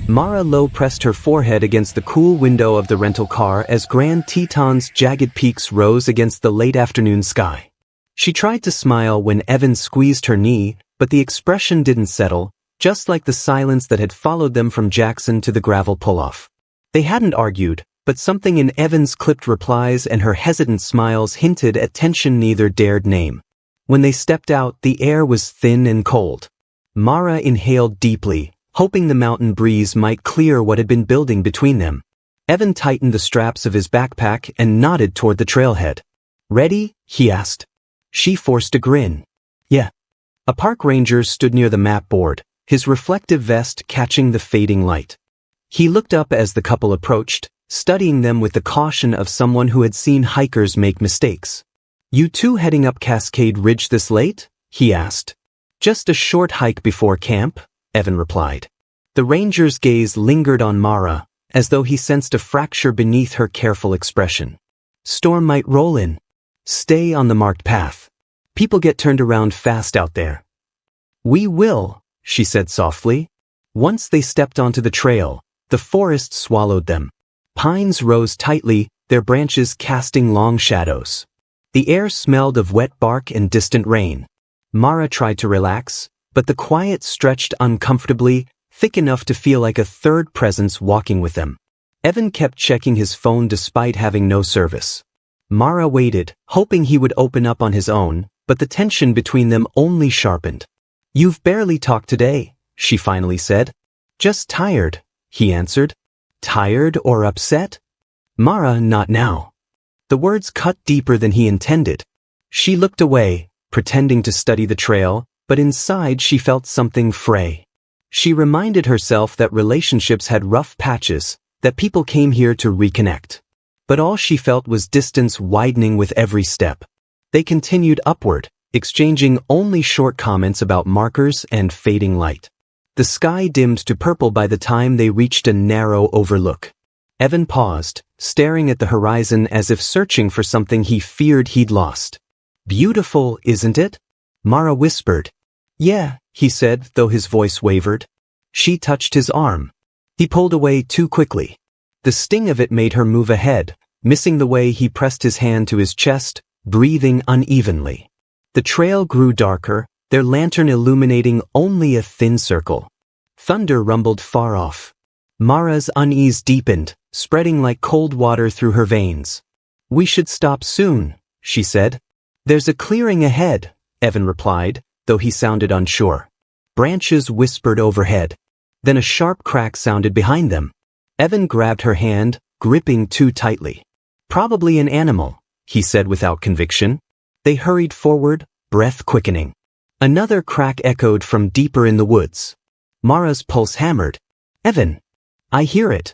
Mara Lowe pressed her forehead against the cool window of the rental car as Grand Teton's jagged peaks rose against the late afternoon sky. She tried to smile when Evan squeezed her knee, but the expression didn't settle, just like the silence that had followed them from Jackson to the gravel pull-off. They hadn't argued, but something in Evan's clipped replies and her hesitant smiles hinted at tension neither dared name. When they stepped out, the air was thin and cold. Mara inhaled deeply, hoping the mountain breeze might clear what had been building between them. Evan tightened the straps of his backpack and nodded toward the trailhead. "Ready?" he asked. She forced a grin. "Yeah." A park ranger stood near the map board, his reflective vest catching the fading light. He looked up as the couple approached, studying them with the caution of someone who had seen hikers make mistakes. "You two heading up Cascade Ridge this late?" he asked. "Just a short hike before camp," Evan replied. The ranger's gaze lingered on Mara, as though he sensed a fracture beneath her careful expression. "Storm might roll in. Stay on the marked path. People get turned around fast out there." "We will," she said softly. Once they stepped onto the trail, the forest swallowed them. Pines rose tightly, their branches casting long shadows. The air smelled of wet bark and distant rain. Mara tried to relax, but the quiet stretched uncomfortably, thick enough to feel like a third presence walking with them. Evan kept checking his phone despite having no service. Mara waited, hoping he would open up on his own, but the tension between them only sharpened. "You've barely talked today," she finally said. "Just tired," he answered. "Tired or upset?" "Mara, not now." The words cut deeper than he intended. She looked away, pretending to study the trail, but inside she felt something fray. She reminded herself that relationships had rough patches, that people came here to reconnect. But all she felt was distance widening with every step. They continued upward, exchanging only short comments about markers and fading light. The sky dimmed to purple by the time they reached a narrow overlook. Evan paused, staring at the horizon as if searching for something he feared he'd lost. "Beautiful, isn't it?" Mara whispered. "Yeah," he said, though his voice wavered. She touched his arm. He pulled away too quickly. The sting of it made her move ahead, missing the way he pressed his hand to his chest, breathing unevenly. The trail grew darker, their lantern illuminating only a thin circle. Thunder rumbled far off. Mara's unease deepened, spreading like cold water through her veins. "We should stop soon," she said. "There's a clearing ahead," Evan replied, though he sounded unsure. Branches whispered overhead. Then a sharp crack sounded behind them. Evan grabbed her hand, gripping too tightly. "Probably an animal," he said without conviction. They hurried forward, breath quickening. Another crack echoed from deeper in the woods. Mara's pulse hammered. "Evan! I hear it."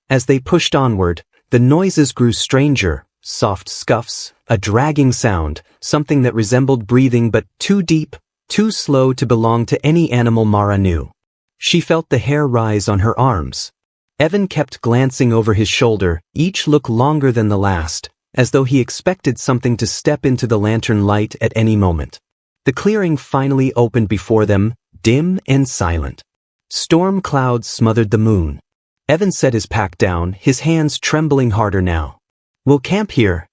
As they pushed onward, the noises grew stranger, soft scuffs, a dragging sound, something that resembled breathing but too deep, too slow to belong to any animal Mara knew. She felt the hair rise on her arms. Evan kept glancing over his shoulder, each look longer than the last, as though he expected something to step into the lantern light at any moment. The clearing finally opened before them, dim and silent. Storm clouds smothered the moon. Evan set his pack down, his hands trembling harder now. "We'll camp here."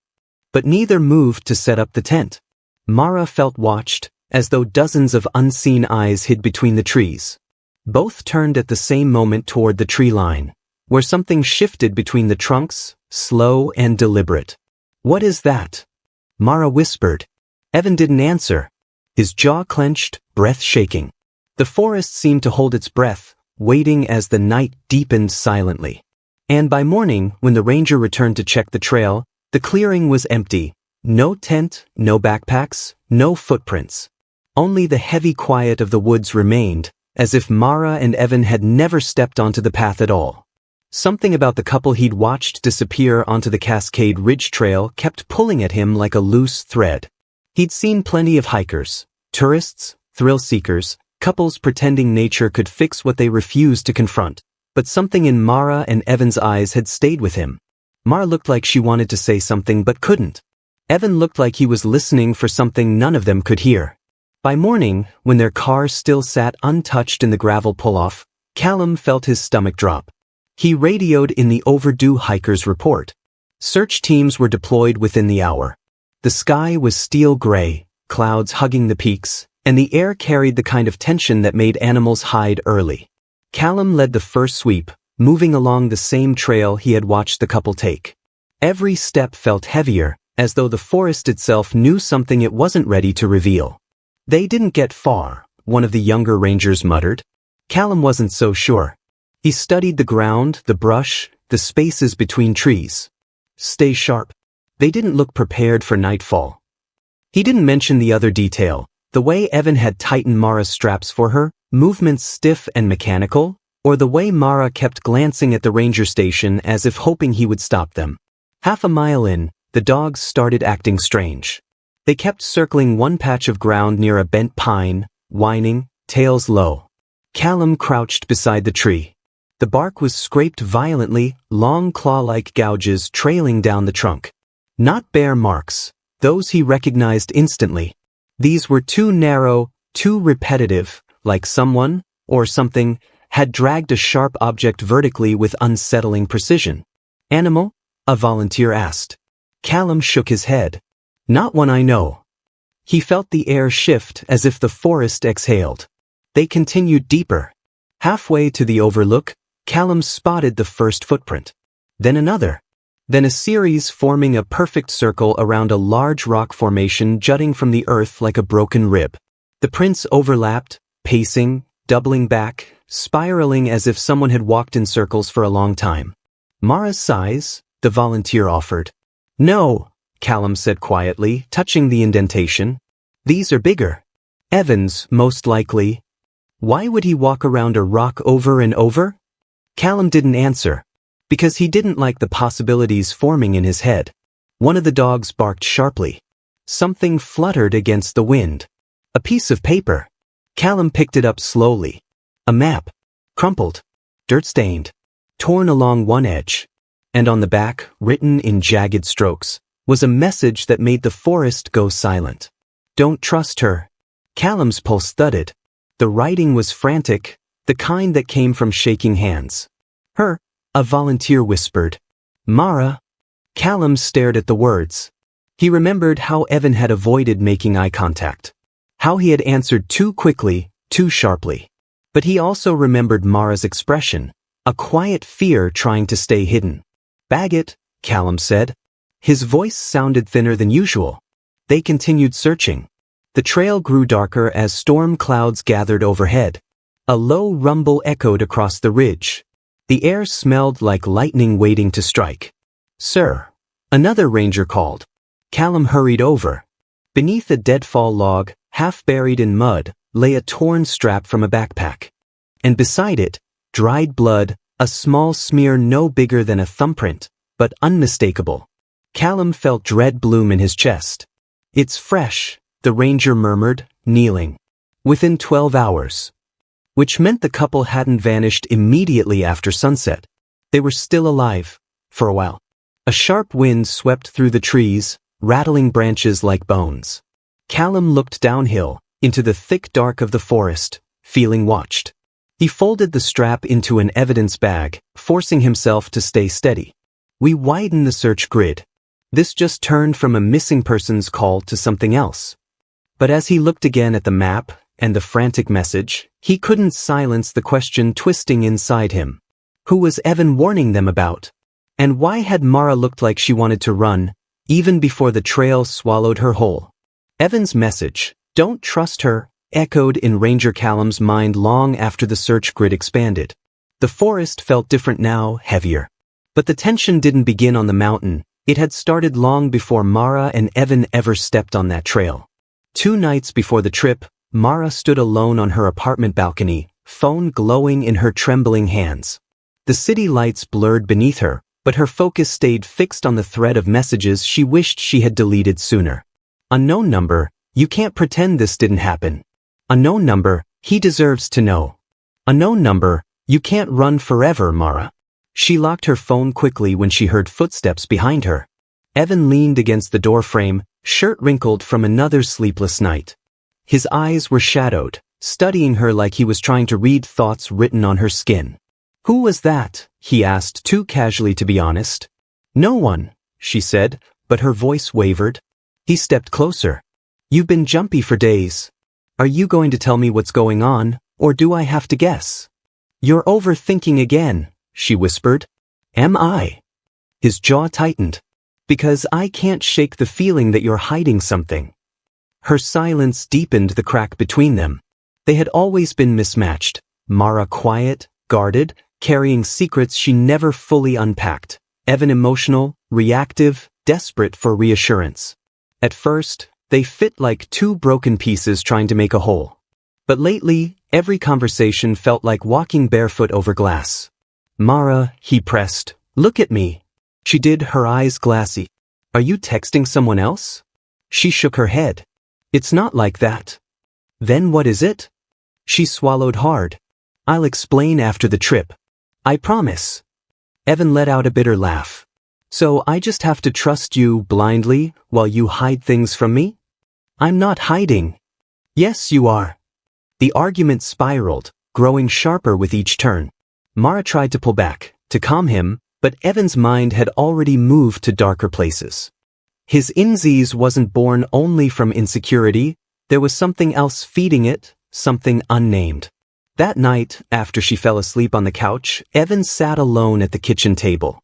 But neither moved to set up the tent. Mara felt watched, as though dozens of unseen eyes hid between the trees. Both turned at the same moment toward the tree line, where something shifted between the trunks, slow and deliberate. "What is that?" Mara whispered. Evan didn't answer. His jaw clenched, breath shaking. The forest seemed to hold its breath, waiting as the night deepened silently. And by morning, when the ranger returned to check the trail, the clearing was empty. No tent, no backpacks, no footprints. Only the heavy quiet of the woods remained, as if Mara and Evan had never stepped onto the path at all. Something about the couple he'd watched disappear onto the Cascade Ridge Trail kept pulling at him like a loose thread. He'd seen plenty of hikers, tourists, thrill seekers, couples pretending nature could fix what they refused to confront. But something in Mara and Evan's eyes had stayed with him. Mara looked like she wanted to say something but couldn't. Evan looked like he was listening for something none of them could hear. By morning, when their car still sat untouched in the gravel pull-off, Callum felt his stomach drop. He radioed in the overdue hiker's report. Search teams were deployed within the hour. The sky was steel gray, clouds hugging the peaks, and the air carried the kind of tension that made animals hide early. Callum led the first sweep, moving along the same trail he had watched the couple take. Every step felt heavier, as though the forest itself knew something it wasn't ready to reveal. They didn't get far, one of the younger rangers muttered. Callum wasn't so sure. He studied the ground, the brush, the spaces between trees. Stay sharp. They didn't look prepared for nightfall. He didn't mention the other detail, the way Evan had tightened Mara's straps for her, movements stiff and mechanical, or the way Mara kept glancing at the ranger station as if hoping he would stop them. Half a mile in, the dogs started acting strange. They kept circling one patch of ground near a bent pine, whining, tails low. Callum crouched beside the tree. The bark was scraped violently, long claw-like gouges trailing down the trunk. Not bare marks, those he recognized instantly. These were too narrow, too repetitive, like someone, or something, had dragged a sharp object vertically with unsettling precision. Animal? A volunteer asked. Callum shook his head. Not one I know. He felt the air shift as if the forest exhaled. They continued deeper. Halfway to the overlook, Callum spotted the first footprint. Then another. Then a series forming a perfect circle around a large rock formation jutting from the earth like a broken rib. The prints overlapped, pacing, doubling back, spiraling as if someone had walked in circles for a long time. Mara's size? The volunteer offered. No, Callum said quietly, touching the indentation. These are bigger. Evan's, most likely. Why would he walk around a rock over and over? Callum didn't answer, because he didn't like the possibilities forming in his head. One of the dogs barked sharply. Something fluttered against the wind. A piece of paper. Callum picked it up slowly. A map. Crumpled. Dirt-stained. Torn along one edge. And on the back, written in jagged strokes, was a message that made the forest go silent. Don't trust her. Callum's pulse thudded. The writing was frantic, the kind that came from shaking hands. Her, a volunteer whispered. Mara. Callum stared at the words. He remembered how Evan had avoided making eye contact. How he had answered too quickly, too sharply. But he also remembered Mara's expression, a quiet fear trying to stay hidden. Bag it, Callum said. His voice sounded thinner than usual. They continued searching. The trail grew darker as storm clouds gathered overhead. A low rumble echoed across the ridge. The air smelled like lightning waiting to strike. Sir, another ranger called. Callum hurried over. Beneath a deadfall log, half buried in mud, lay a torn strap from a backpack. And beside it, dried blood, a small smear no bigger than a thumbprint, but unmistakable. Callum felt dread bloom in his chest. It's fresh, the ranger murmured, kneeling. Within 12 hours. Which meant the couple hadn't vanished immediately after sunset. They were still alive, for a while. A sharp wind swept through the trees, rattling branches like bones. Callum looked downhill, into the thick dark of the forest, feeling watched. He folded the strap into an evidence bag, forcing himself to stay steady. We widen the search grid. This just turned from a missing person's call to something else. But as he looked again at the map and the frantic message, he couldn't silence the question twisting inside him. Who was Evan warning them about? And why had Mara looked like she wanted to run, even before the trail swallowed her whole? Evan's message, don't trust her, echoed in Ranger Callum's mind long after the search grid expanded. The forest felt different now, heavier. But the tension didn't begin on the mountain, it had started long before Mara and Evan ever stepped on that trail. 2 nights before the trip, Mara stood alone on her apartment balcony, phone glowing in her trembling hands. The city lights blurred beneath her, but her focus stayed fixed on the thread of messages she wished she had deleted sooner. Unknown number, you can't pretend this didn't happen. Unknown number, he deserves to know. Unknown number, you can't run forever, Mara. She locked her phone quickly when she heard footsteps behind her. Evan leaned against the doorframe, shirt wrinkled from another sleepless night. His eyes were shadowed, studying her like he was trying to read thoughts written on her skin. "Who was that?" he asked, too casually to be honest. "No one," she said, but her voice wavered. He stepped closer. "You've been jumpy for days. Are you going to tell me what's going on, or do I have to guess?" "You're overthinking again," she whispered. "Am I?" His jaw tightened. "Because I can't shake the feeling that you're hiding something." Her silence deepened the crack between them. They had always been mismatched. Mara quiet, guarded, carrying secrets she never fully unpacked. Evan emotional, reactive, desperate for reassurance. At first, they fit like two broken pieces trying to make a whole. But lately, every conversation felt like walking barefoot over glass. "Mara," he pressed, "look at me." She did, her eyes glassy. "Are you texting someone else?" She shook her head. "It's not like that." "Then what is it?" She swallowed hard. "I'll explain after the trip. I promise." Evan let out a bitter laugh. "So I just have to trust you blindly while you hide things from me?" "I'm not hiding." "Yes, you are." The argument spiraled, growing sharper with each turn. Mara tried to pull back, to calm him, but Evan's mind had already moved to darker places. His insies wasn't born only from insecurity, there was something else feeding it, something unnamed. That night, after she fell asleep on the couch, Evan sat alone at the kitchen table.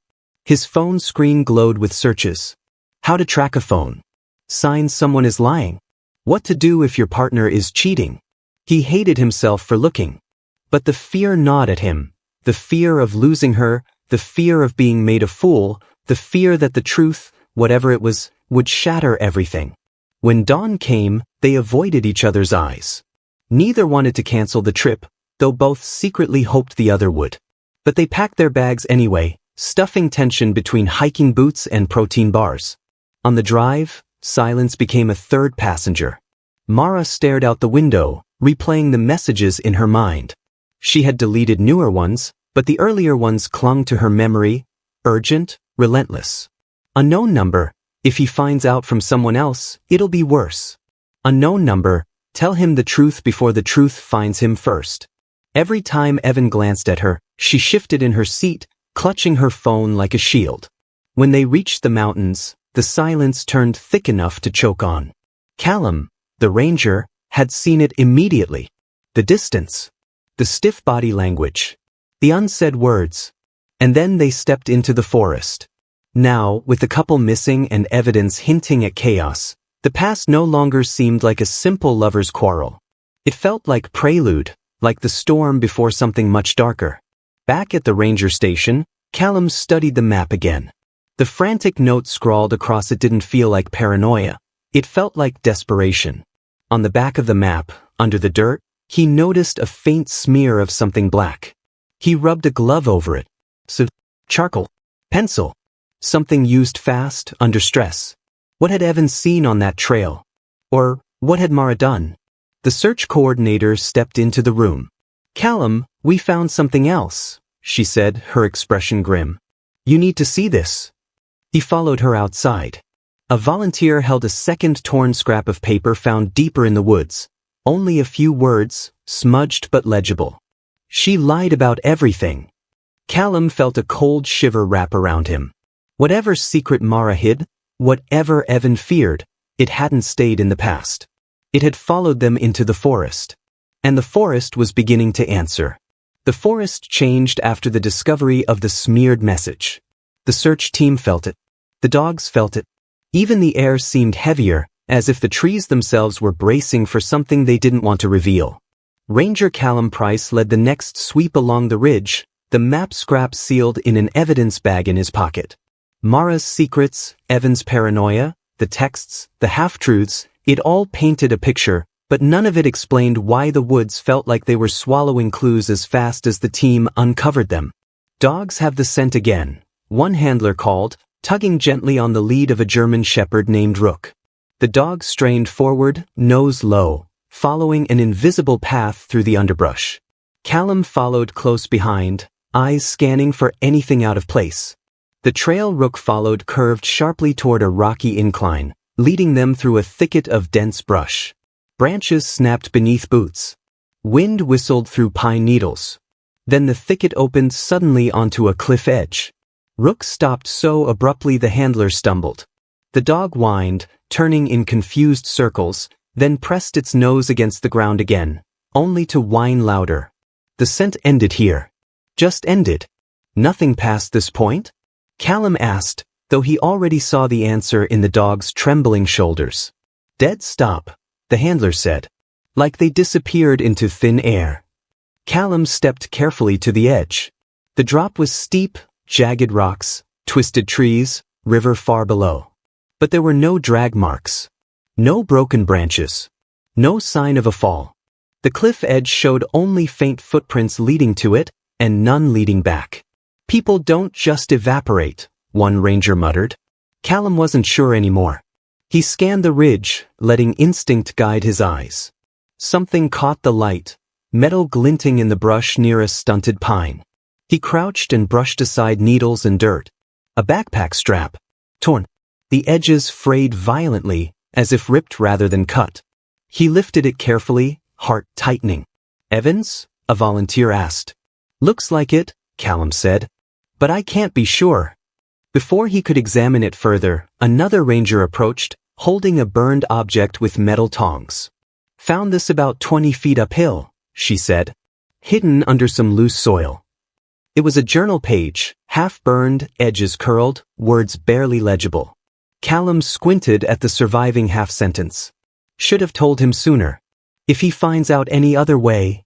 His phone screen glowed with searches. How to track a phone. Signs someone is lying. What to do if your partner is cheating. He hated himself for looking. But the fear gnawed at him. The fear of losing her, the fear of being made a fool, the fear that the truth, whatever it was, would shatter everything. When dawn came, they avoided each other's eyes. Neither wanted to cancel the trip, though both secretly hoped the other would. But they packed their bags anyway, stuffing tension between hiking boots and protein bars. On the drive, silence became a third passenger. Mara stared out the window, replaying the messages in her mind. She had deleted newer ones, but the earlier ones clung to her memory, urgent, relentless. Unknown number, if he finds out from someone else, it'll be worse. Unknown number, tell him the truth before the truth finds him first. Every time Evan glanced at her, she shifted in her seat, clutching her phone like a shield. When they reached the mountains, the silence turned thick enough to choke on. Callum, the ranger, had seen it immediately. The distance. The stiff body language. The unsaid words. And then they stepped into the forest. Now, with the couple missing and evidence hinting at chaos, the past no longer seemed like a simple lover's quarrel. It felt like prelude, like the storm before something much darker. Back at the ranger station, Callum studied the map again. The frantic note scrawled across it didn't feel like paranoia. It felt like desperation. On the back of the map, under the dirt, he noticed a faint smear of something black. He rubbed a glove over it. So, charcoal. Pencil. Something used fast, under stress. What had Evan seen on that trail? Or, what had Mara done? The search coordinator stepped into the room. "Callum, we found something else," she said, her expression grim. "You need to see this." He followed her outside. A volunteer held a second torn scrap of paper found deeper in the woods. Only a few words, smudged but legible. She lied about everything. Callum felt a cold shiver wrap around him. Whatever secret Mara hid, whatever Evan feared, it hadn't stayed in the past. It had followed them into the forest. And the forest was beginning to answer. The forest changed after the discovery of the smeared message. The search team felt it. The dogs felt it. Even the air seemed heavier, as if the trees themselves were bracing for something they didn't want to reveal. Ranger Callum Price led the next sweep along the ridge, the map scrap sealed in an evidence bag in his pocket. Mara's secrets, Evan's paranoia, the texts, the half-truths, it all painted a picture, but none of it explained why the woods felt like they were swallowing clues as fast as the team uncovered them. "Dogs have the scent again," one handler called, tugging gently on the lead of a German shepherd named Rook. The dog strained forward, nose low, following an invisible path through the underbrush. Callum followed close behind, eyes scanning for anything out of place. The trail Rook followed curved sharply toward a rocky incline, leading them through a thicket of dense brush. Branches snapped beneath boots. Wind whistled through pine needles. Then the thicket opened suddenly onto a cliff edge. Rook stopped so abruptly the handler stumbled. The dog whined, turning in confused circles, then pressed its nose against the ground again, only to whine louder. The scent ended here. Just ended. Nothing past this point? Callum asked, though he already saw the answer in the dog's trembling shoulders. Dead stop, the handler said. Like they disappeared into thin air. Callum stepped carefully to the edge. The drop was steep, jagged rocks, twisted trees, river far below. But there were no drag marks. No broken branches. No sign of a fall. The cliff edge showed only faint footprints leading to it, and none leading back. People don't just evaporate, one ranger muttered. Callum wasn't sure anymore. He scanned the ridge, letting instinct guide his eyes. Something caught the light, metal glinting in the brush near a stunted pine. He crouched and brushed aside needles and dirt. A backpack strap. Torn. The edges frayed violently, as if ripped rather than cut. He lifted it carefully, heart tightening. Evans? A volunteer asked. Looks like it, Callum said. But I can't be sure. Before he could examine it further, another ranger approached, holding a burned object with metal tongs. Found this about 20 feet uphill, she said. Hidden under some loose soil. It was a journal page, half-burned, edges curled, words barely legible. Callum squinted at the surviving half-sentence. Should have told him sooner. If he finds out any other way.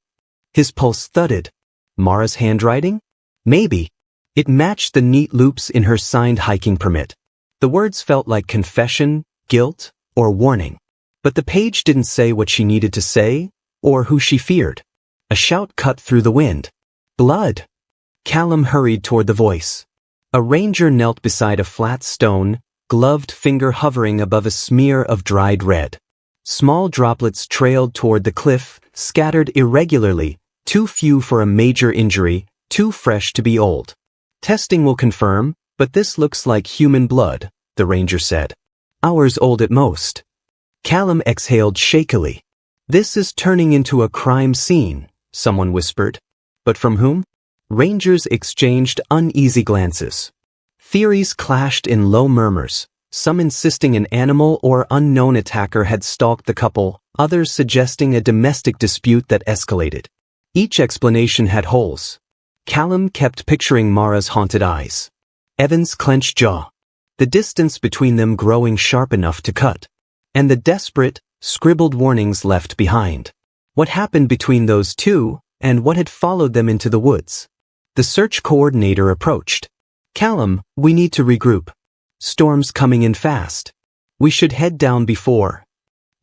His pulse thudded. Mara's handwriting? Maybe. It matched the neat loops in her signed hiking permit. The words felt like confession, guilt, or warning. But the page didn't say what she needed to say, or who she feared. A shout cut through the wind. Blood! Callum hurried toward the voice. A ranger knelt beside a flat stone, gloved finger hovering above a smear of dried red. Small droplets trailed toward the cliff, scattered irregularly, too few for a major injury, too fresh to be old. Testing will confirm, but this looks like human blood, the ranger said. Hours old at most. Callum exhaled shakily. This is turning into a crime scene, someone whispered. But from whom? Rangers exchanged uneasy glances. Theories clashed in low murmurs, some insisting an animal or unknown attacker had stalked the couple, others suggesting a domestic dispute that escalated. Each explanation had holes. Callum kept picturing Mara's haunted eyes. Evan's clenched jaw. The distance between them growing sharp enough to cut. And the desperate, scribbled warnings left behind. What happened between those two, and what had followed them into the woods? The search coordinator approached. Callum, we need to regroup. Storm's coming in fast. We should head down before.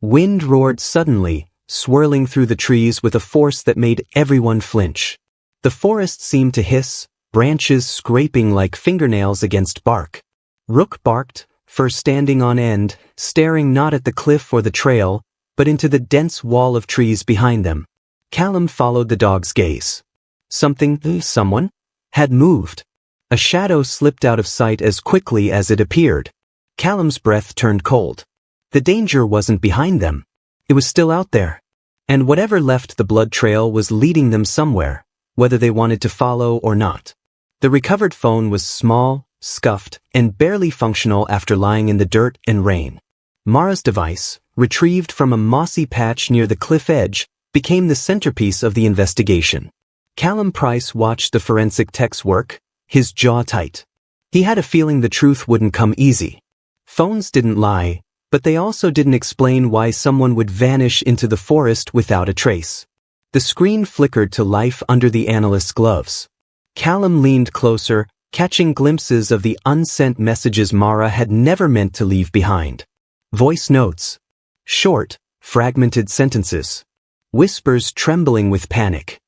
Wind roared suddenly, swirling through the trees with a force that made everyone flinch. The forest seemed to hiss, branches scraping like fingernails against bark. Rook barked, fur standing on end, staring not at the cliff or the trail, but into the dense wall of trees behind them. Callum followed the dog's gaze. Someone, had moved. A shadow slipped out of sight as quickly as it appeared. Callum's breath turned cold. The danger wasn't behind them. It was still out there. And whatever left the blood trail was leading them somewhere, whether they wanted to follow or not. The recovered phone was small, scuffed, and barely functional after lying in the dirt and rain. Mara's device, retrieved from a mossy patch near the cliff edge, became the centerpiece of the investigation. Callum Price watched the forensic tech's work, his jaw tight. He had a feeling the truth wouldn't come easy. Phones didn't lie, but they also didn't explain why someone would vanish into the forest without a trace. The screen flickered to life under the analyst's gloves. Callum leaned closer, catching glimpses of the unsent messages Mara had never meant to leave behind. Voice notes. Short, fragmented sentences. Whispers trembling with panic.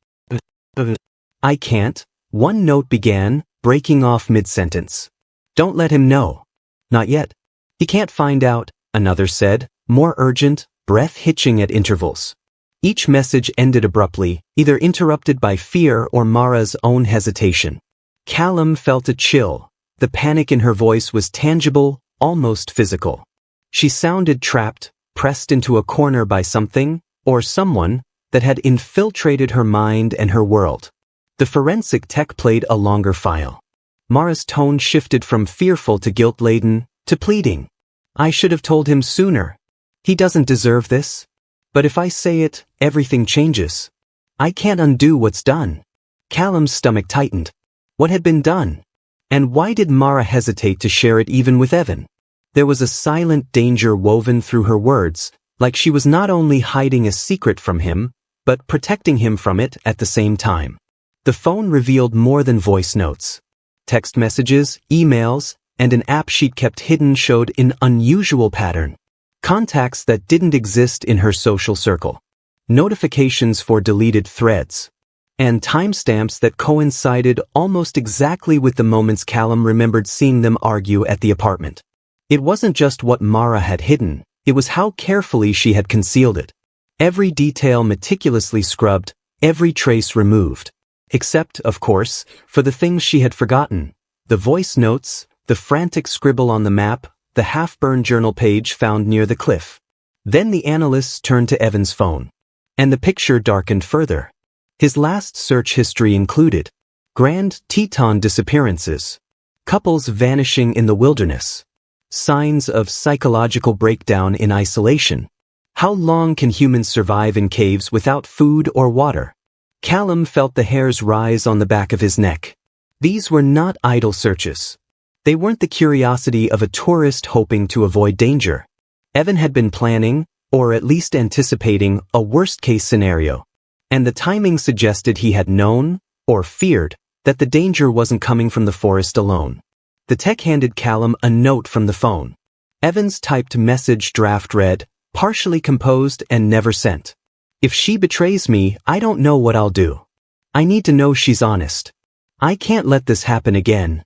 I can't, one note began, breaking off mid-sentence. Don't let him know. Not yet. He can't find out, another said, more urgent, breath hitching at intervals. Each message ended abruptly, either interrupted by fear or Mara's own hesitation. Callum felt a chill. The panic in her voice was tangible, almost physical. She sounded trapped, pressed into a corner by something, or someone, that had infiltrated her mind and her world. The forensic tech played a longer file. Mara's tone shifted from fearful to guilt-laden, to pleading. I should have told him sooner. He doesn't deserve this. But if I say it, everything changes. I can't undo what's done. Callum's stomach tightened. What had been done? And why did Mara hesitate to share it even with Evan? There was a silent danger woven through her words, like she was not only hiding a secret from him, but protecting him from it at the same time. The phone revealed more than voice notes. Text messages, emails, and an app she'd kept hidden showed an unusual pattern. Contacts that didn't exist in her social circle. Notifications for deleted threads. And timestamps that coincided almost exactly with the moments Callum remembered seeing them argue at the apartment. It wasn't just what Mara had hidden, it was how carefully she had concealed it. Every detail meticulously scrubbed, every trace removed. Except, of course, for the things she had forgotten. The voice notes, the frantic scribble on the map, the half-burned journal page found near the cliff. Then the analysts turned to Evan's phone. And the picture darkened further. His last search history included Grand Teton disappearances, couples vanishing in the wilderness, signs of psychological breakdown in isolation. How long can humans survive in caves without food or water? Callum felt the hairs rise on the back of his neck. These were not idle searches. They weren't the curiosity of a tourist hoping to avoid danger. Evan had been planning, or at least anticipating, a worst-case scenario. And the timing suggested he had known, or feared, that the danger wasn't coming from the forest alone. The tech handed Callum a note from the phone. Evan's typed message draft read, partially composed and never sent. If she betrays me, I don't know what I'll do. I need to know she's honest. I can't let this happen again.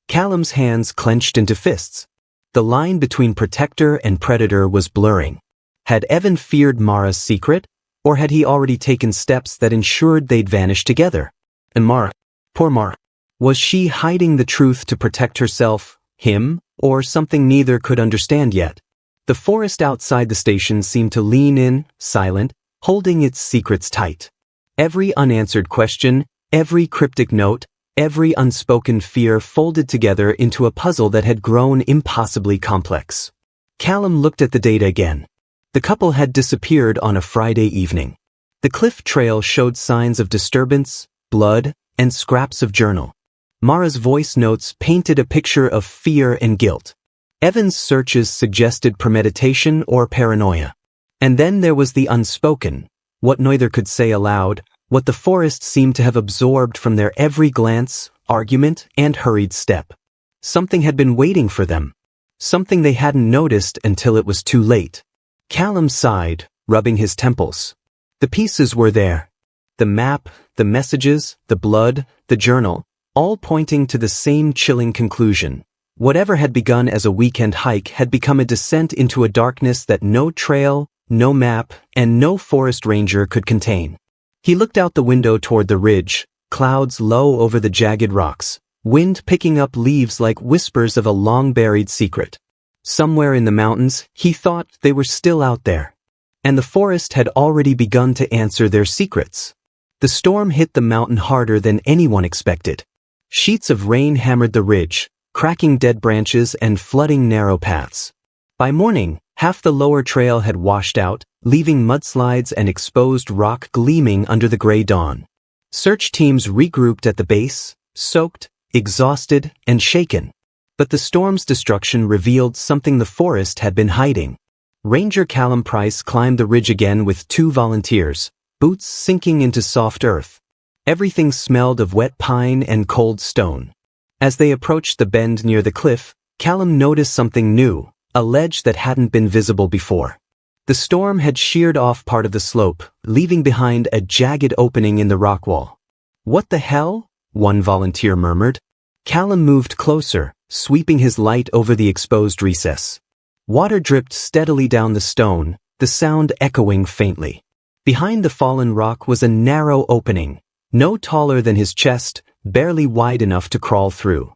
Callum's hands clenched into fists. The line between protector and predator was blurring. Had Evan feared Mara's secret, or had he already taken steps that ensured they'd vanish together? And Mara, poor Mara, was she hiding the truth to protect herself, him, or something neither could understand yet? The forest outside the station seemed to lean in, silent, holding its secrets tight. Every unanswered question, every cryptic note, every unspoken fear folded together into a puzzle that had grown impossibly complex. Callum looked at the data again. The couple had disappeared on a Friday evening. The cliff trail showed signs of disturbance, blood, and scraps of journal. Mara's voice notes painted a picture of fear and guilt. Evan's searches suggested premeditation or paranoia. And then there was the unspoken, what neither could say aloud, what the forest seemed to have absorbed from their every glance, argument, and hurried step. Something had been waiting for them. Something they hadn't noticed until it was too late. Callum sighed, rubbing his temples. The pieces were there. The map, the messages, the blood, the journal, all pointing to the same chilling conclusion. Whatever had begun as a weekend hike had become a descent into a darkness that no trail, no map, and no forest ranger could contain. He looked out the window toward the ridge, clouds low over the jagged rocks, wind picking up leaves like whispers of a long-buried secret. Somewhere in the mountains, he thought they were still out there. And the forest had already begun to answer their secrets. The storm hit the mountain harder than anyone expected. Sheets of rain hammered the ridge, cracking dead branches and flooding narrow paths. By morning, half the lower trail had washed out, leaving mudslides and exposed rock gleaming under the gray dawn. Search teams regrouped at the base, soaked, exhausted, and shaken. But the storm's destruction revealed something the forest had been hiding. Ranger Callum Price climbed the ridge again with 2 volunteers, boots sinking into soft earth. Everything smelled of wet pine and cold stone. As they approached the bend near the cliff, Callum noticed something new, a ledge that hadn't been visible before. The storm had sheared off part of the slope, leaving behind a jagged opening in the rock wall. "What the hell?" one volunteer murmured. Callum moved closer, sweeping his light over the exposed recess. Water dripped steadily down the stone, the sound echoing faintly. Behind the fallen rock was a narrow opening, no taller than his chest, barely wide enough to crawl through.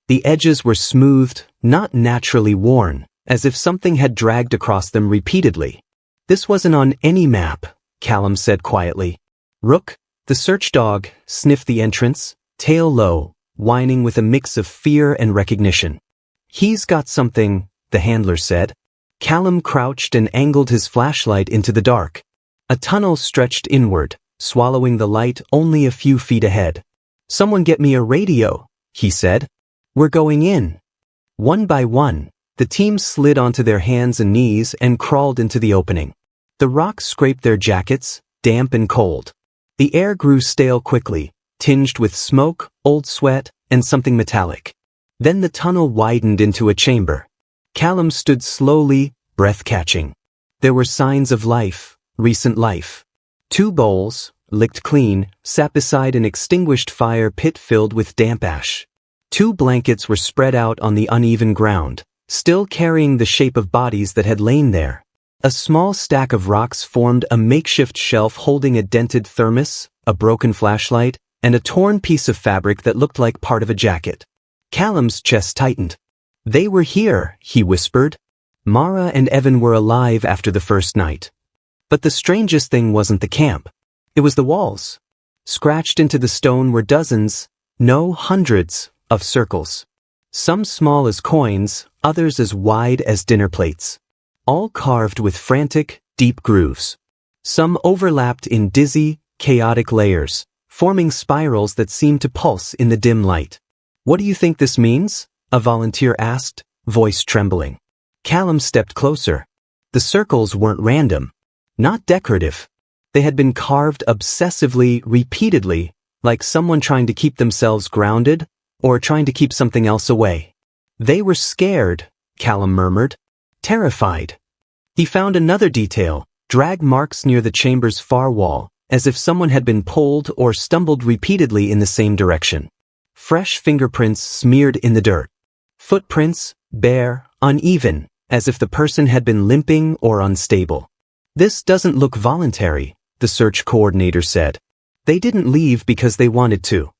The edges were smoothed, not naturally worn, as if something had dragged across them repeatedly. This wasn't on any map, Callum said quietly. Rook, the search dog, sniffed the entrance, tail low, whining with a mix of fear and recognition. He's got something, the handler said. Callum crouched and angled his flashlight into the dark. A tunnel stretched inward, swallowing the light only a few feet ahead. Someone get me a radio, he said. We're going in. One by one, the team slid onto their hands and knees and crawled into the opening. The rocks scraped their jackets, damp and cold. The air grew stale quickly, tinged with smoke, old sweat, and something metallic. Then the tunnel widened into a chamber. Callum stood slowly, breath-catching. There were signs of life, recent life. 2 bowls, licked clean, sat beside an extinguished fire pit filled with damp ash. 2 blankets were spread out on the uneven ground, still carrying the shape of bodies that had lain there. A small stack of rocks formed a makeshift shelf holding a dented thermos, a broken flashlight, and a torn piece of fabric that looked like part of a jacket. Callum's chest tightened. They were here, he whispered. Mara and Evan were alive after the first night. But the strangest thing wasn't the camp. It was the walls. Scratched into the stone were dozens, no hundreds, of circles. Some small as coins, others as wide as dinner plates. All carved with frantic, deep grooves. Some overlapped in dizzy, chaotic layers, forming spirals that seemed to pulse in the dim light. What do you think this means? A volunteer asked, voice trembling. Callum stepped closer. The circles weren't random. Not decorative. They had been carved obsessively, repeatedly, like someone trying to keep themselves grounded, or trying to keep something else away. They were scared, Callum murmured. Terrified. He found another detail, drag marks near the chamber's far wall, as if someone had been pulled or stumbled repeatedly in the same direction. Fresh fingerprints smeared in the dirt. Footprints, bare, uneven, as if the person had been limping or unstable. This doesn't look voluntary, the search coordinator said. They didn't leave because they wanted to.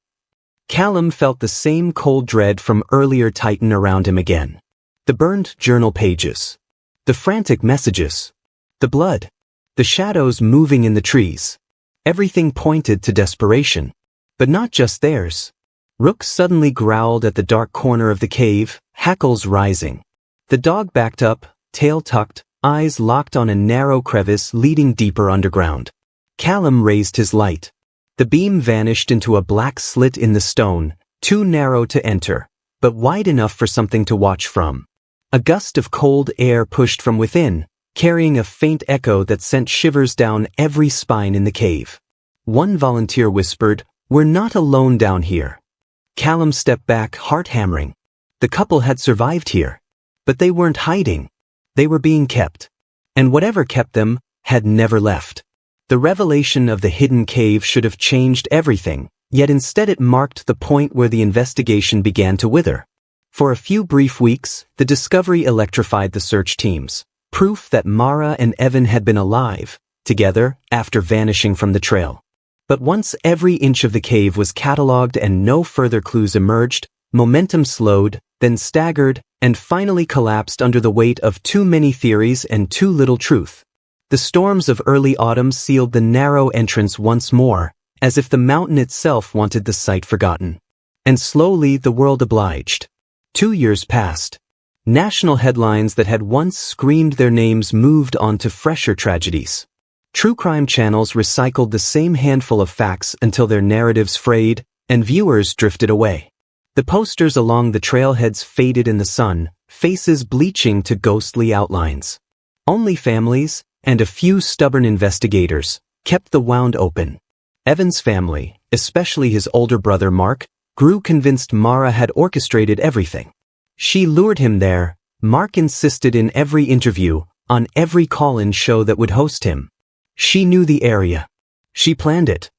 Callum felt the same cold dread from earlier tighten around him again. The burned journal pages. The frantic messages. The blood. The shadows moving in the trees. Everything pointed to desperation. But not just theirs. Rook suddenly growled at the dark corner of the cave, hackles rising. The dog backed up, tail tucked, eyes locked on a narrow crevice leading deeper underground. Callum raised his light. The beam vanished into a black slit in the stone, too narrow to enter, but wide enough for something to watch from. A gust of cold air pushed from within, carrying a faint echo that sent shivers down every spine in the cave. One volunteer whispered, "We're not alone down here." Callum stepped back, heart hammering. The couple had survived here. But they weren't hiding. They were being kept. And whatever kept them had never left. The revelation of the hidden cave should have changed everything, yet instead it marked the point where the investigation began to wither. For a few brief weeks, the discovery electrified the search teams, proof that Mara and Evan had been alive, together, after vanishing from the trail. But once every inch of the cave was catalogued and no further clues emerged, momentum slowed, then staggered, and finally collapsed under the weight of too many theories and too little truth. The storms of early autumn sealed the narrow entrance once more, as if the mountain itself wanted the site forgotten. And slowly the world obliged. 2 years passed. National headlines that had once screamed their names moved on to fresher tragedies. True crime channels recycled the same handful of facts until their narratives frayed, and viewers drifted away. The posters along the trailheads faded in the sun, faces bleaching to ghostly outlines. Only families, and a few stubborn investigators, kept the wound open. Evan's family, especially his older brother Mark, grew convinced Mara had orchestrated everything. She lured him there, Mark insisted in every interview, on every call-in show that would host him. She knew the area. She planned it.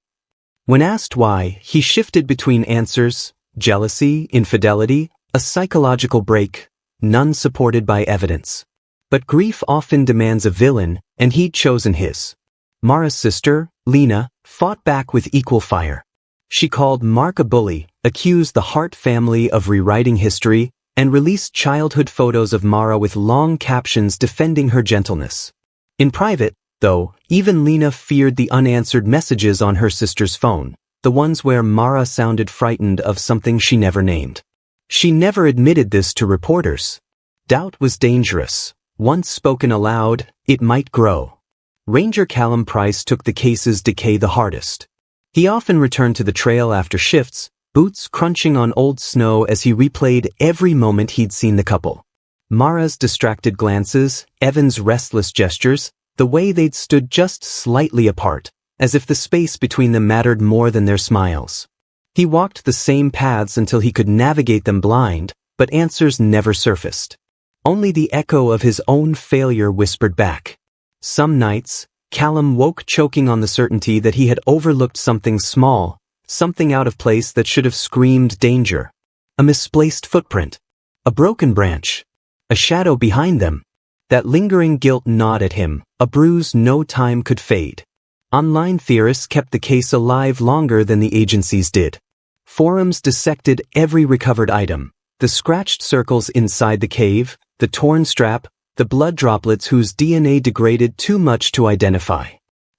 When asked why, he shifted between answers: jealousy, infidelity, a psychological break, none supported by evidence. But grief often demands a villain, and he'd chosen his. Mara's sister, Lena, fought back with equal fire. She called Mark a bully, accused the Hart family of rewriting history, and released childhood photos of Mara with long captions defending her gentleness. In private, though, even Lena feared the unanswered messages on her sister's phone, the ones where Mara sounded frightened of something she never named. She never admitted this to reporters. Doubt was dangerous. Once spoken aloud, it might grow. Ranger Callum Price took the case's decay the hardest. He often returned to the trail after shifts, boots crunching on old snow as he replayed every moment he'd seen the couple. Mara's distracted glances, Evan's restless gestures, the way they'd stood just slightly apart, as if the space between them mattered more than their smiles. He walked the same paths until he could navigate them blind, but answers never surfaced. Only the echo of his own failure whispered back. Some nights, Callum woke choking on the certainty that he had overlooked something small, something out of place that should have screamed danger. A misplaced footprint. A broken branch. A shadow behind them. That lingering guilt gnawed at him, a bruise no time could fade. Online theorists kept the case alive longer than the agencies did. Forums dissected every recovered item, the scratched circles inside the cave, the torn strap, the blood droplets whose DNA degraded too much to identify.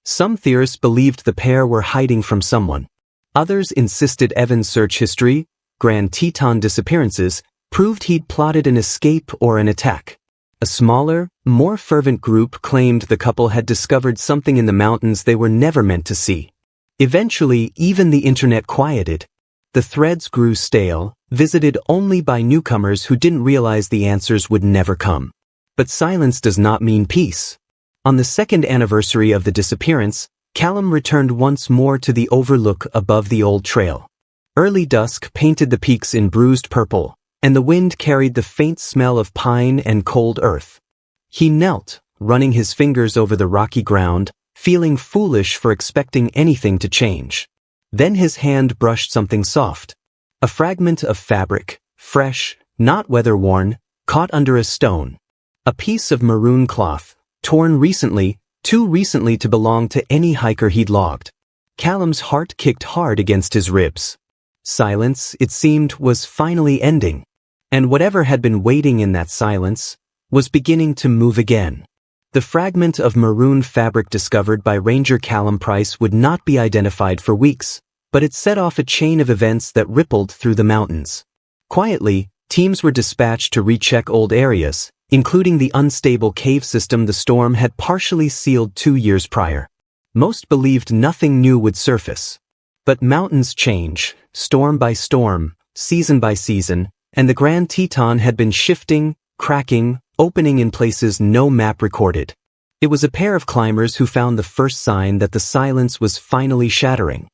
Some theorists believed the pair were hiding from someone. Others insisted Evan's search history, Grand Teton disappearances, proved he'd plotted an escape or an attack. A smaller, more fervent group claimed the couple had discovered something in the mountains they were never meant to see. Eventually, even the internet quieted. The threads grew stale, visited only by newcomers who didn't realize the answers would never come. But silence does not mean peace. On the second anniversary of the disappearance, Callum returned once more to the overlook above the old trail. Early dusk painted the peaks in bruised purple, and the wind carried the faint smell of pine and cold earth. He knelt, running his fingers over the rocky ground, feeling foolish for expecting anything to change. Then his hand brushed something soft. A fragment of fabric, fresh, not weather-worn, caught under a stone. A piece of maroon cloth, torn recently, too recently to belong to any hiker he'd logged. Callum's heart kicked hard against his ribs. Silence, it seemed, was finally ending. And whatever had been waiting in that silence was beginning to move again. The fragment of maroon fabric discovered by Ranger Callum Price would not be identified for weeks, but it set off a chain of events that rippled through the mountains. Quietly, teams were dispatched to recheck old areas, including the unstable cave system the storm had partially sealed 2 years prior. Most believed nothing new would surface. But mountains change, storm by storm, season by season, and the Grand Teton had been shifting, cracking, opening in places no map recorded. It was a pair of climbers who found the first sign that the silence was finally shattering.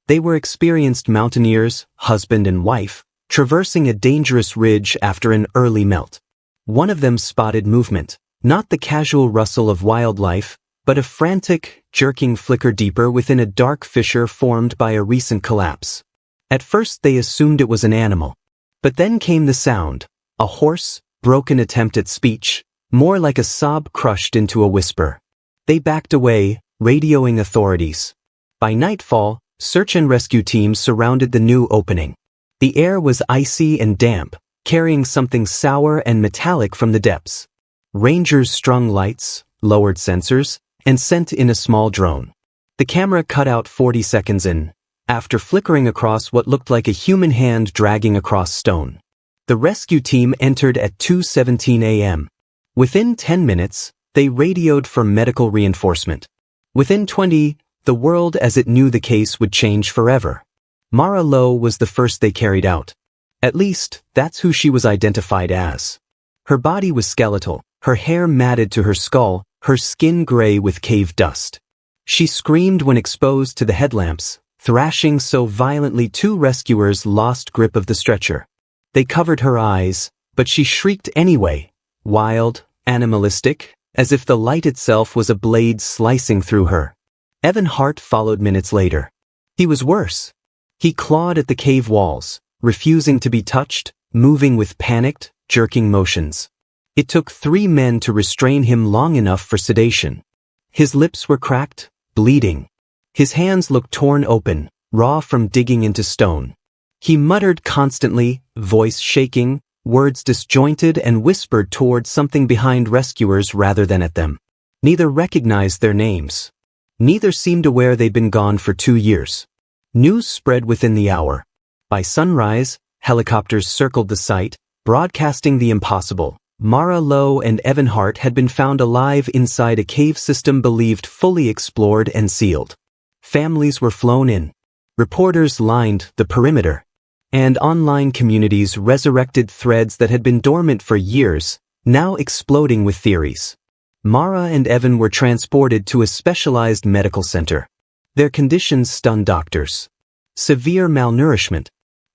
They were experienced mountaineers, husband and wife, traversing a dangerous ridge after an early melt. One of them spotted movement, not the casual rustle of wildlife, but a frantic, jerking flicker deeper within a dark fissure formed by a recent collapse. At first they assumed it was an animal. But then came the sound, a hoarse, broken attempt at speech, more like a sob crushed into a whisper. They backed away, radioing authorities. By nightfall, search and rescue teams surrounded the new opening. The air was icy and damp, carrying something sour and metallic from the depths. Rangers strung lights, lowered sensors, and sent in a small drone. The camera cut out 40 seconds in, after flickering across what looked like a human hand dragging across stone. The rescue team entered at 2:17 a.m. Within 10 minutes, they radioed for medical reinforcement. Within 20, the world as it knew the case would change forever. Mara Lowe was the first they carried out. At least, that's who she was identified as. Her body was skeletal, her hair matted to her skull, her skin gray with cave dust. She screamed when exposed to the headlamps, thrashing so violently 2 rescuers lost grip of the stretcher. They covered her eyes, but she shrieked anyway, wild, animalistic, as if the light itself was a blade slicing through her. Evan Hart followed minutes later. He was worse. He clawed at the cave walls, refusing to be touched, moving with panicked, jerking motions. It took 3 men to restrain him long enough for sedation. His lips were cracked, bleeding. His hands looked torn open, raw from digging into stone. He muttered constantly, voice shaking, words disjointed, and whispered toward something behind rescuers rather than at them. Neither recognized their names. Neither seemed aware they'd been gone for 2 years. News spread within the hour. By sunrise, helicopters circled the site, broadcasting the impossible. Lowe and Evan Hart had been found alive inside a cave system believed fully explored and sealed. Families were flown in. Reporters lined the perimeter. And online communities resurrected threads that had been dormant for years, now exploding with theories. Mara and Evan were transported to a specialized medical center. Their conditions stunned doctors. Severe malnourishment,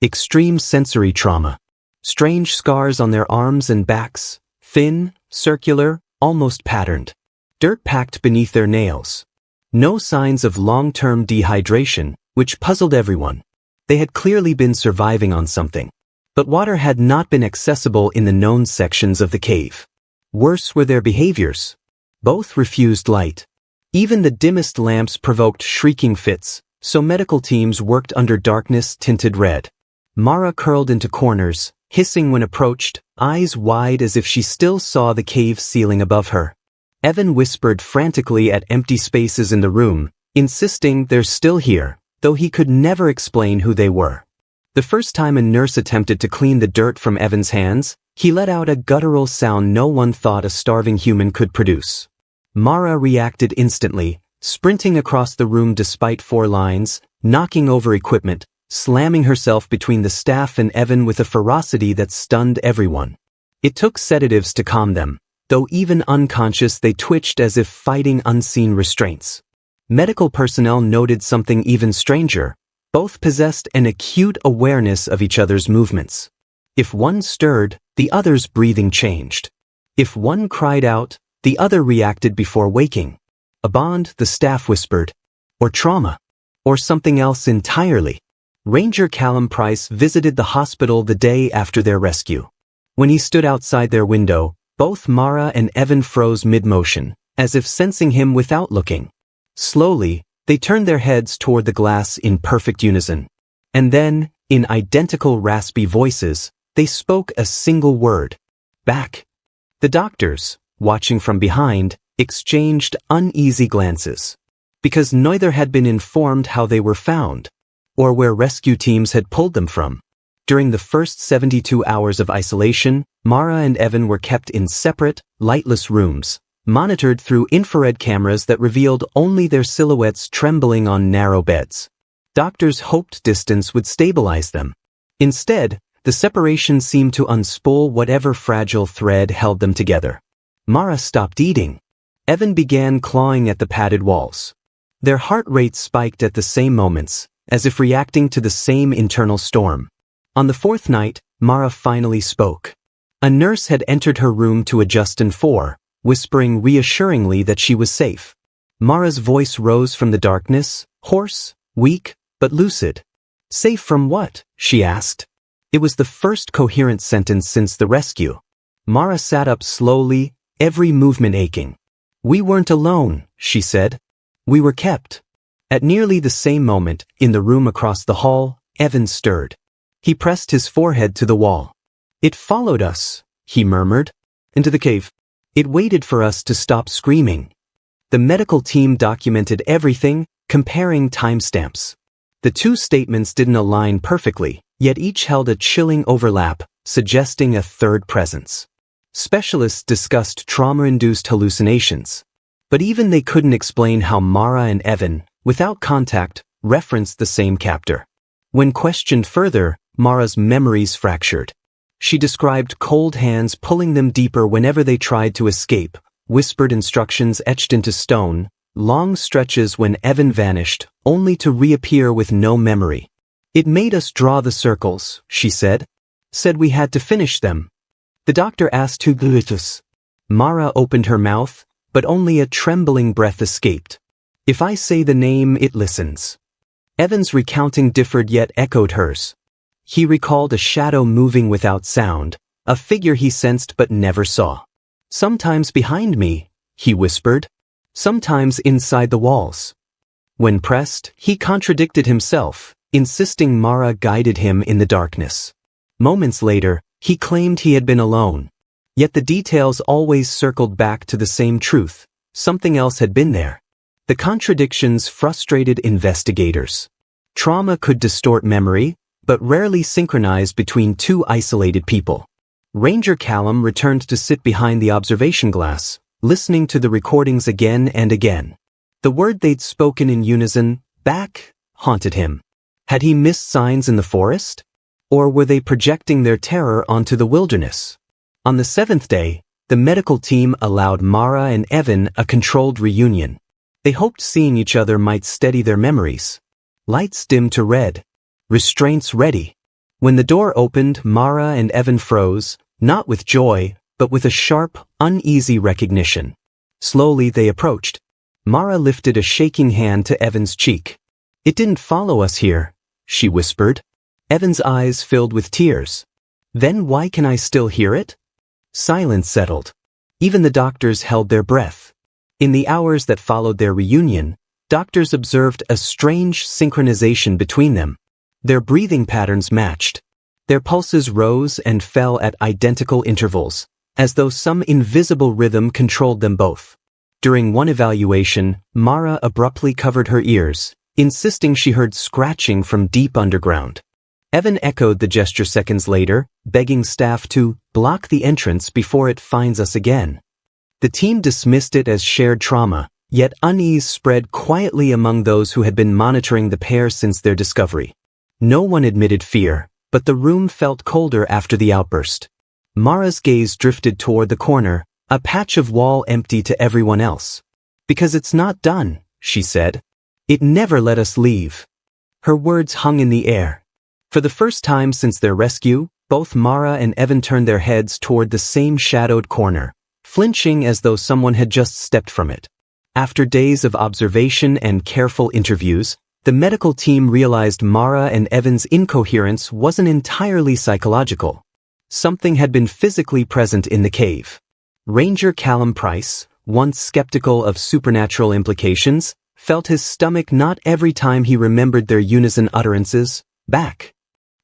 extreme sensory trauma, strange scars on their arms and backs, thin, circular, almost patterned. Dirt packed beneath their nails. No signs of long-term dehydration, which puzzled everyone. They had clearly been surviving on something. But water had not been accessible in the known sections of the cave. Worse were their behaviors. Both refused light. Even the dimmest lamps provoked shrieking fits, so medical teams worked under darkness tinted red. Mara curled into corners, hissing when approached, eyes wide as if she still saw the cave ceiling above her. Evan whispered frantically at empty spaces in the room, insisting they're still here, though he could never explain who they were. The first time a nurse attempted to clean the dirt from Evan's hands, he let out a guttural sound no one thought a starving human could produce. Mara reacted instantly, sprinting across the room despite 4 lines, knocking over equipment, slamming herself between the staff and Evan with a ferocity that stunned everyone. It took sedatives to calm them, though even unconscious they twitched as if fighting unseen restraints. Medical personnel noted something even stranger. Both possessed an acute awareness of each other's movements. If one stirred, the other's breathing changed. If one cried out, the other reacted before waking. A bond, the staff whispered. Or trauma. Or something else entirely. Ranger Callum Price visited the hospital the day after their rescue. When he stood outside their window, both Mara and Evan froze mid-motion, as if sensing him without looking. Slowly, they turned their heads toward the glass in perfect unison. And then, in identical raspy voices, they spoke a single word. Back. The doctors, watching from behind, exchanged uneasy glances. Because neither had been informed how they were found, or where rescue teams had pulled them from. During the first 72 hours of isolation, Mara and Evan were kept in separate, lightless rooms, monitored through infrared cameras that revealed only their silhouettes trembling on narrow beds. Doctors hoped distance would stabilize them. Instead, the separation seemed to unspool whatever fragile thread held them together. Mara stopped eating. Evan began clawing at the padded walls. Their heart rates spiked at the same moments, as if reacting to the same internal storm. On the 4th night, Mara finally spoke. A nurse had entered her room to adjust and whispering reassuringly that she was safe. Mara's voice rose from the darkness, hoarse, weak, but lucid. Safe from what? She asked. It was the first coherent sentence since the rescue. Mara sat up slowly, every movement aching. We weren't alone, she said. We were kept. At nearly the same moment, in the room across the hall, Evan stirred. He pressed his forehead to the wall. It followed us, he murmured. Into the cave. It waited for us to stop screaming. The medical team documented everything, comparing timestamps. The 2 statements didn't align perfectly, yet each held a chilling overlap, suggesting a third presence. Specialists discussed trauma-induced hallucinations. But even they couldn't explain how Mara and Evan, without contact, referenced the same captor. When questioned further, Mara's memories fractured. She described cold hands pulling them deeper whenever they tried to escape, whispered instructions etched into stone, long stretches when Evan vanished, only to reappear with no memory. It made us draw the circles, she said. Said we had to finish them. The doctor asked who did us. Mara opened her mouth, but only a trembling breath escaped. If I say the name, it listens. Evan's recounting differed yet echoed hers. He recalled a shadow moving without sound, a figure he sensed but never saw. Sometimes behind me, he whispered. Sometimes inside the walls. When pressed, he contradicted himself, insisting Mara guided him in the darkness. Moments later, he claimed he had been alone. Yet the details always circled back to the same truth. something else had been there. The contradictions frustrated investigators. Trauma could distort memory, but rarely synchronize between two isolated people. Ranger Callum returned to sit behind the observation glass, listening to the recordings again and again. The word they'd spoken in unison, back, haunted him. Had he missed signs in the forest? Or were they projecting their terror onto the wilderness? On the 7th day, the medical team allowed Mara and Evan a controlled reunion. They hoped seeing each other might steady their memories. Lights dimmed to red. Restraints ready. When the door opened, Mara and Evan froze, not with joy, but with a sharp, uneasy recognition. Slowly they approached. Mara lifted a shaking hand to Evan's cheek. "It didn't follow us here," she whispered. Evan's eyes filled with tears. "Then why can I still hear it?" Silence settled. Even the doctors held their breath. In the hours that followed their reunion, doctors observed a strange synchronization between them. Their breathing patterns matched. Their pulses rose and fell at identical intervals, as though some invisible rhythm controlled them both. During one evaluation, Mara abruptly covered her ears, insisting she heard scratching from deep underground. Evan echoed the gesture seconds later, begging staff to block the entrance before it finds us again. The team dismissed it as shared trauma, yet unease spread quietly among those who had been monitoring the pair since their discovery. No one admitted fear, but the room felt colder after the outburst. Mara's gaze drifted toward the corner, a patch of wall empty to everyone else. "Because it's not done," she said. "It never let us leave." Her words hung in the air. For the first time since their rescue, both Mara and Evan turned their heads toward the same shadowed corner, flinching as though someone had just stepped from it. After days of observation and careful interviews, the medical team realized Mara and Evan's incoherence wasn't entirely psychological. Something had been physically present in the cave. Ranger Callum Price, once skeptical of supernatural implications, felt his stomach knot every time he remembered their unison utterances, "back."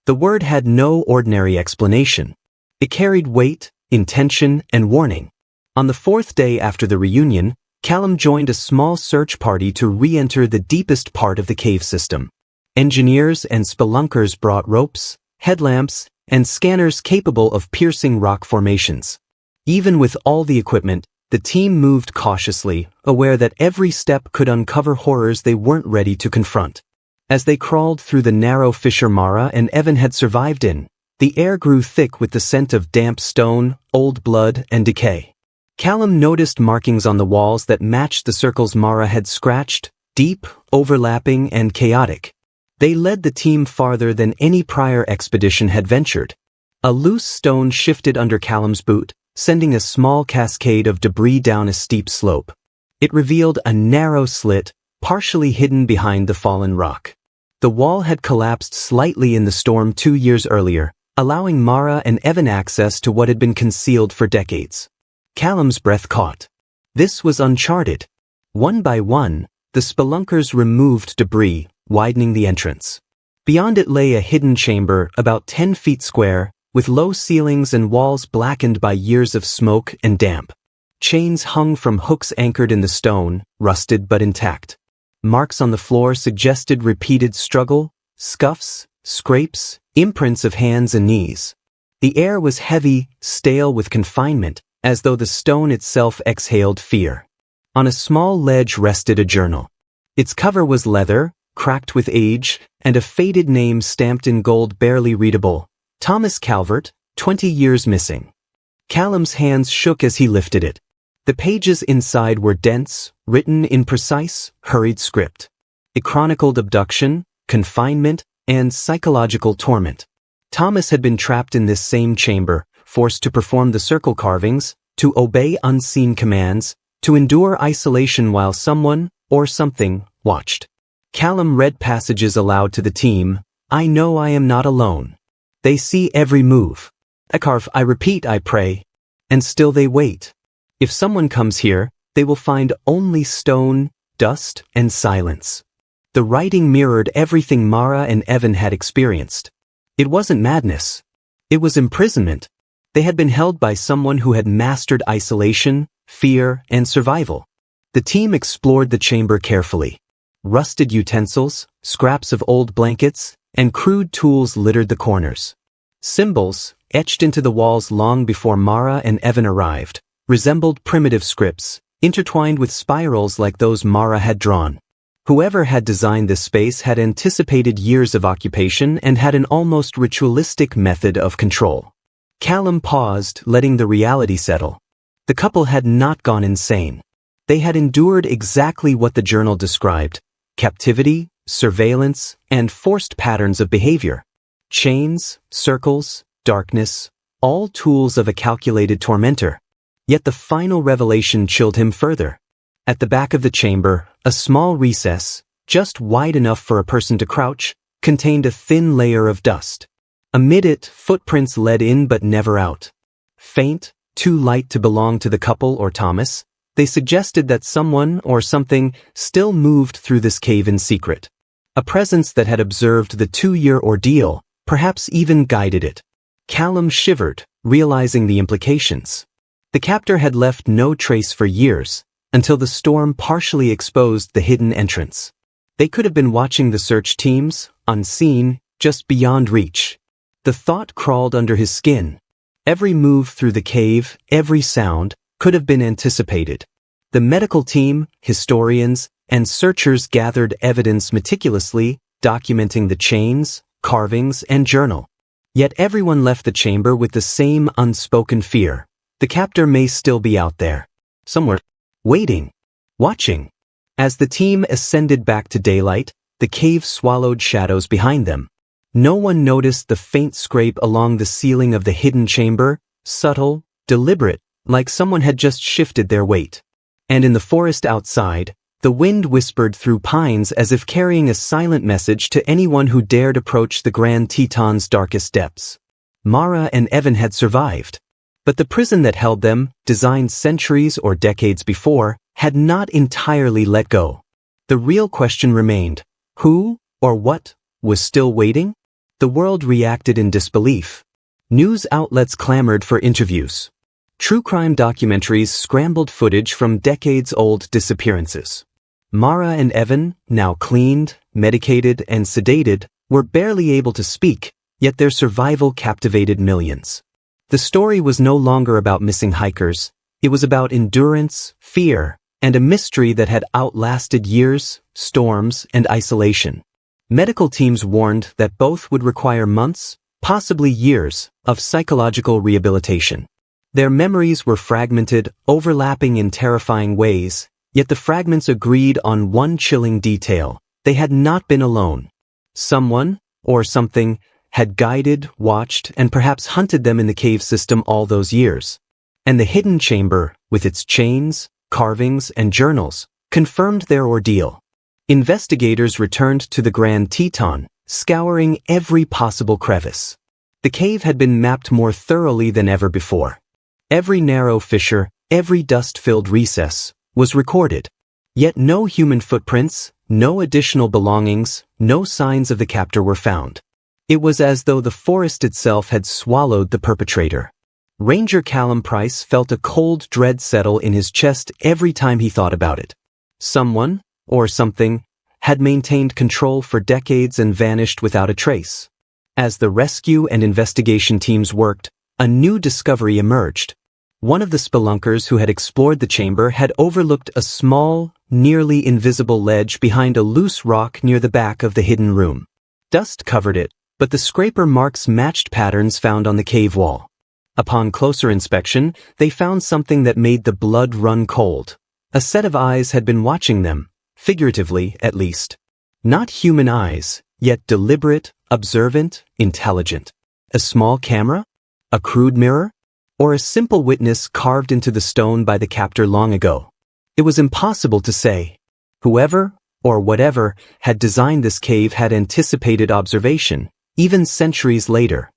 The word had no ordinary explanation. It carried weight, intention, and warning. On the 4th day after the reunion, Callum joined a small search party to re-enter the deepest part of the cave system. Engineers and spelunkers brought ropes, headlamps, and scanners capable of piercing rock formations. Even with all the equipment, the team moved cautiously, aware that every step could uncover horrors they weren't ready to confront. As they crawled through the narrow fissure Mara and Evan had survived in, the air grew thick with the scent of damp stone, old blood, and decay. Callum noticed markings on the walls that matched the circles Mara had scratched, deep, overlapping, and chaotic. They led the team farther than any prior expedition had ventured. A loose stone shifted under Callum's boot, sending a small cascade of debris down a steep slope. It revealed a narrow slit, partially hidden behind the fallen rock. The wall had collapsed slightly in the storm 2 years earlier, allowing Mara and Evan access to what had been concealed for decades. Callum's breath caught. This was uncharted. One by one, the spelunkers removed debris, widening the entrance. Beyond it lay a hidden chamber about 10 feet square, with low ceilings and walls blackened by years of smoke and damp. Chains hung from hooks anchored in the stone, rusted but intact. Marks on the floor suggested repeated struggle, scuffs, scrapes, imprints of hands and knees. The air was heavy, stale with confinement, as though the stone itself exhaled fear. On a small ledge rested a journal. Its cover was leather, cracked with age, and a faded name stamped in gold barely readable. Thomas Calvert, 20 years missing. Callum's hands shook as he lifted it. The pages inside were dense, written in precise, hurried script. It chronicled abduction, confinement, and psychological torment. Thomas had been trapped in this same chamber, forced to perform the circle carvings, to obey unseen commands, to endure isolation while someone, or something, watched. Callum read passages aloud to the team. "I know I am not alone. They see every move. I repeat, I pray. And still they wait. If someone comes here, they will find only stone, dust, and silence." The writing mirrored everything Mara and Evan had experienced. It wasn't madness. It was imprisonment. They had been held by someone who had mastered isolation, fear, and survival. The team explored the chamber carefully. Rusted utensils, scraps of old blankets, and crude tools littered the corners. Symbols, etched into the walls long before Mara and Evan arrived, resembled primitive scripts, intertwined with spirals like those Mara had drawn. Whoever had designed this space had anticipated years of occupation and had an almost ritualistic method of control. Callum paused, letting the reality settle. The couple had not gone insane. They had endured exactly what the journal described: captivity, surveillance, and forced patterns of behavior. Chains, circles, darkness, all tools of a calculated tormentor. Yet the final revelation chilled him further. At the back of the chamber, a small recess, just wide enough for a person to crouch, contained a thin layer of dust. Amid it, footprints led in but never out. Faint, too light to belong to the couple or Thomas, they suggested that someone or something still moved through this cave in secret. A presence that had observed the 2-year ordeal, perhaps even guided it. Callum shivered, realizing the implications. The captor had left no trace for years, until the storm partially exposed the hidden entrance. They could have been watching the search teams, unseen, just beyond reach. The thought crawled under his skin. Every move through the cave, every sound, could have been anticipated. The medical team, historians, and searchers gathered evidence meticulously, documenting the chains, carvings, and journal. Yet everyone left the chamber with the same unspoken fear. The captor may still be out there, somewhere, waiting, watching. As the team ascended back to daylight, the cave swallowed shadows behind them. No one noticed the faint scrape along the ceiling of the hidden chamber, subtle, deliberate, like someone had just shifted their weight. And in the forest outside, the wind whispered through pines as if carrying a silent message to anyone who dared approach the Grand Teton's darkest depths. Mara and Evan had survived. But the prison that held them, designed centuries or decades before, had not entirely let go. The real question remained: who, or what, was still waiting? The world reacted in disbelief. News outlets clamored for interviews. True crime documentaries scrambled footage from decades-old disappearances. Mara and Evan, now cleaned, medicated, and sedated, were barely able to speak, yet their survival captivated millions. The story was no longer about missing hikers. It was about endurance, fear, and a mystery that had outlasted years, storms, and isolation. Medical teams warned that both would require months, possibly years, of psychological rehabilitation. Their memories were fragmented, overlapping in terrifying ways, yet the fragments agreed on one chilling detail: they had not been alone. Someone, or something, had guided, watched, and perhaps hunted them in the cave system all those years. And the hidden chamber, with its chains, carvings, and journals, confirmed their ordeal. Investigators returned to the Grand Teton, scouring every possible crevice. The cave had been mapped more thoroughly than ever before. Every narrow fissure, every dust-filled recess, was recorded. Yet no human footprints, no additional belongings, no signs of the captor were found. It was as though the forest itself had swallowed the perpetrator. Ranger Callum Price felt a cold dread settle in his chest every time he thought about it. Someone, or something, had maintained control for decades and vanished without a trace. As the rescue and investigation teams worked, a new discovery emerged. One of the spelunkers who had explored the chamber had overlooked a small, nearly invisible ledge behind a loose rock near the back of the hidden room. Dust covered it, but the scraper marks matched patterns found on the cave wall. Upon closer inspection, they found something that made the blood run cold. A set of eyes had been watching them, figuratively at least. Not human eyes, yet deliberate, observant, intelligent. A small camera? A crude mirror? Or a simple witness carved into the stone by the captor long ago? It was impossible to say. Whoever, or whatever, had designed this cave had anticipated observation, even centuries later.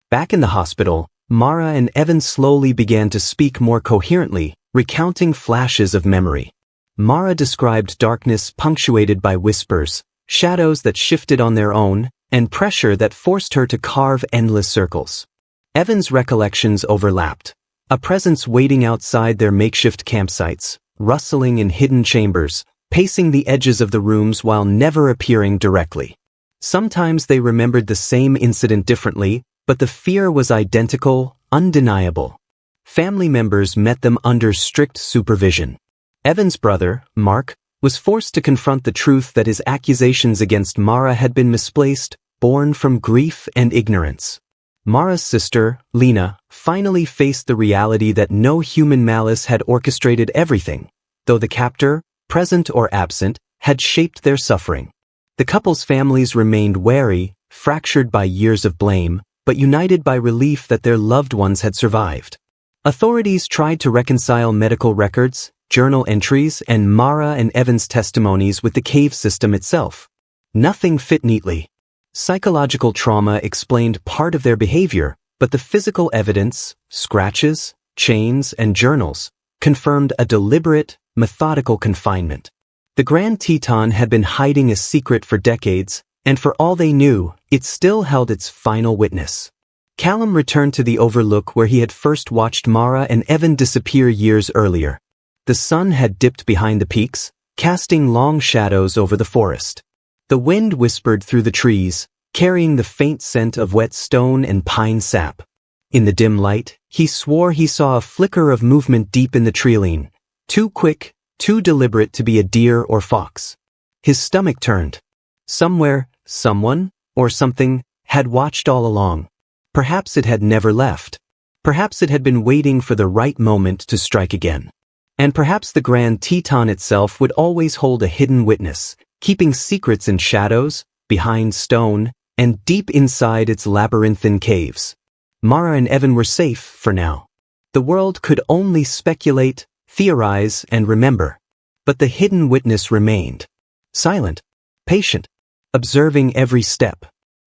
Back in the hospital, Mara and Evan slowly began to speak more coherently, recounting flashes of memory. Mara described darkness punctuated by whispers, shadows that shifted on their own, and pressure that forced her to carve endless circles. Evan's recollections overlapped. A presence waiting outside their makeshift campsites, rustling in hidden chambers, pacing the edges of the rooms while never appearing directly. Sometimes they remembered the same incident differently, but the fear was identical, undeniable. Family members met them under strict supervision. Evan's brother, Mark, was forced to confront the truth that his accusations against Mara had been misplaced, born from grief and ignorance. Mara's sister, Lena, finally faced the reality that no human malice had orchestrated everything, though the captor, present or absent, had shaped their suffering. The couple's families remained wary, fractured by years of blame, but united by relief that their loved ones had survived. Authorities tried to reconcile medical records, journal entries, and Mara and Evan's testimonies with the cave system itself. Nothing fit neatly. Psychological trauma explained part of their behavior, but the physical evidence, scratches, chains, and journals, confirmed a deliberate, methodical confinement. The Grand Teton had been hiding a secret for decades, and for all they knew, it still held its final witness. Callum returned to the overlook where he had first watched Mara and Evan disappear years earlier. The sun had dipped behind the peaks, casting long shadows over the forest. The wind whispered through the trees, carrying the faint scent of wet stone and pine sap. In the dim light, he swore he saw a flicker of movement deep in the treeline, too quick, too deliberate to be a deer or fox. His stomach turned. Somewhere, someone, or something, had watched all along. Perhaps it had never left. Perhaps it had been waiting for the right moment to strike again. And perhaps the Grand Teton itself would always hold a hidden witness, keeping secrets in shadows, behind stone, and deep inside its labyrinthine caves. Mara and Evan were safe for now. The world could only speculate, theorize, and remember. But the hidden witness remained. Silent, patient, observing every step.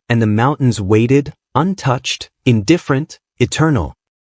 And the mountains waited, untouched, indifferent, eternal.